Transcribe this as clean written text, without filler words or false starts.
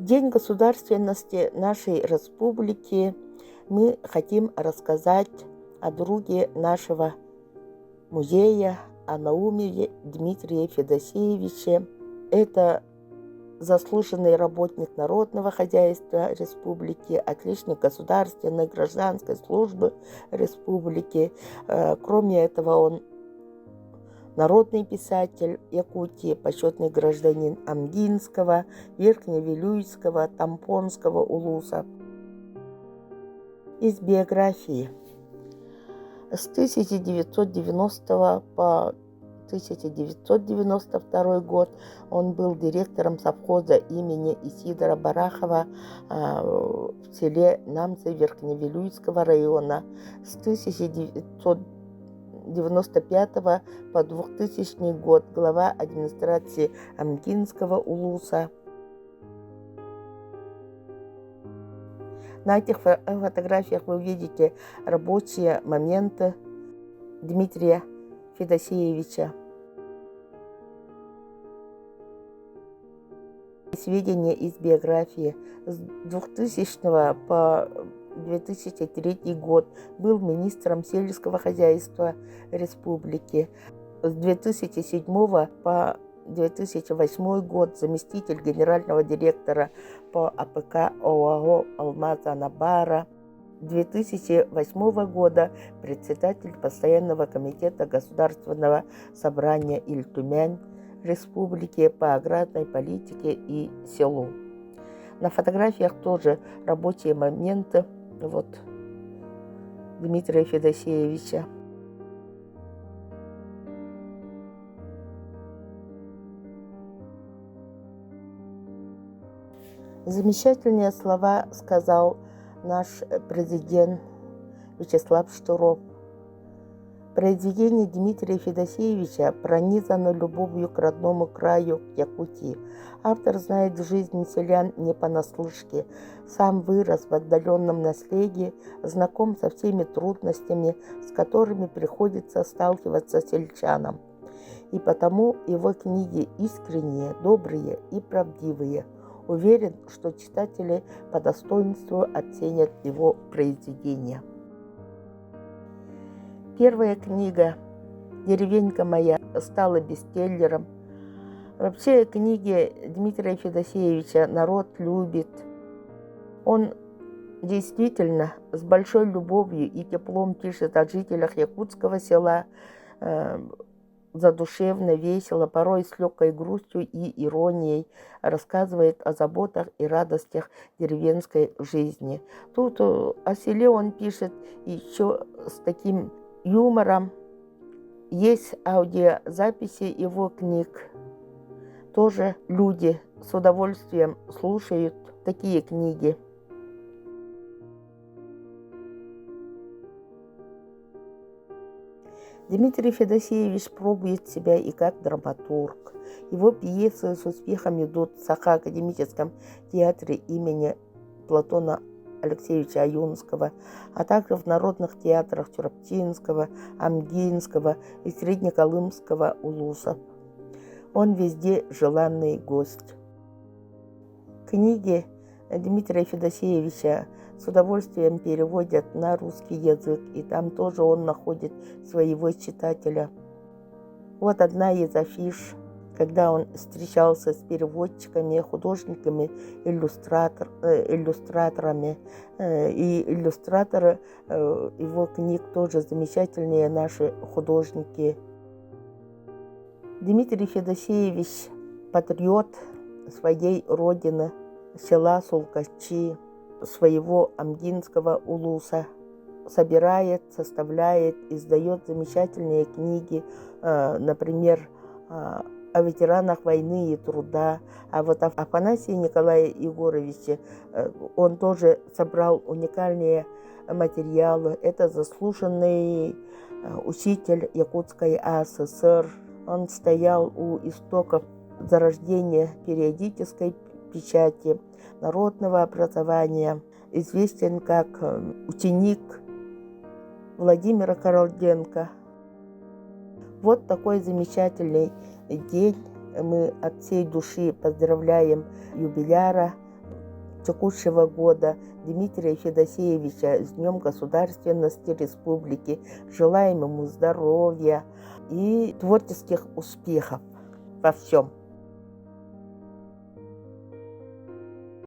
День государственности нашей республики мы хотим рассказать о друге нашего музея, о Наумове Дмитрии Федосеевиче. Это заслуженный работник народного хозяйства республики, отличник государственной и гражданской службы республики. Кроме этого, он народный писатель Якутии, почетный гражданин Амгинского, Верхневилюйского, Тампонского улуса. Из биографии. С 1990 по 1992 год он был директором совхоза имени Исидора Барахова в селе Намцы Верхневилюйского района. С 1995 по 2000 год глава администрации Амгинского улуса. На этих фотографиях вы видите рабочие моменты Дмитрия Федосеевича. Сведения из биографии. С 2000 по 2003 год был министром сельского хозяйства республики. С 2007 по 2008 год заместитель генерального директора по АПК ОАО «Алмаз-Анабара». 2008 года председатель постоянного комитета Государственного собрания Иль-Тюмень Республики по аграрной политике и селу. На фотографиях тоже рабочие моменты Дмитрия Федосеевича. Замечательные слова сказал наш президент Вячеслав Штуров. Произведение Дмитрия Федосеевича пронизано любовью к родному краю, к Якутии. Автор знает жизнь селян не понаслышке, сам вырос в отдаленном наследии, знаком со всеми трудностями, с которыми приходится сталкиваться сельчанам. И потому его книги искренние, добрые и правдивые. Уверен, что читатели по достоинству оценят его произведения. Первая книга «Деревенька моя» стала бестселлером. Вообще книги Дмитрия Федосеевича народ любит. Он действительно с большой любовью и теплом пишет о жителях якутского села, задушевно, весело, порой с легкой грустью и иронией рассказывает о заботах и радостях деревенской жизни. Тут о селе он пишет еще с таким юмором. Есть аудиозаписи его книг. Тоже люди с удовольствием слушают такие книги. Дмитрий Федосеевич пробует себя и как драматург. Его пьесы с успехом идут в Саха-академическом театре имени Платона Алексеевича Аюнского, а также в народных театрах Чураптинского, Амгинского и Среднеколымского улусов. Он везде желанный гость. Книги Дмитрия Федосеевича с удовольствием переводят на русский язык, и там тоже он находит своего читателя. Вот одна из афиш, когда он встречался с переводчиками, художниками, иллюстраторами. И иллюстраторы его книг тоже замечательные наши художники. Дмитрий Федосеевич – патриот своей родины, села Сулкачи, своего Амгинского улуса. Собирает, составляет, издает замечательные книги, например, о ветеранах войны и труда. А вот Афанасии Николае Егоровиче он тоже собрал уникальные материалы. Это заслуженный учитель Якутской АССР. Он стоял у истоков зарождения периодической печати, народного образования, известен как ученик Владимира Королденко. Вот такой замечательный день. Мы от всей души поздравляем юбиляра текущего года Дмитрия Федосеевича с Днем Государственности Республики. Желаем ему здоровья и творческих успехов во всем.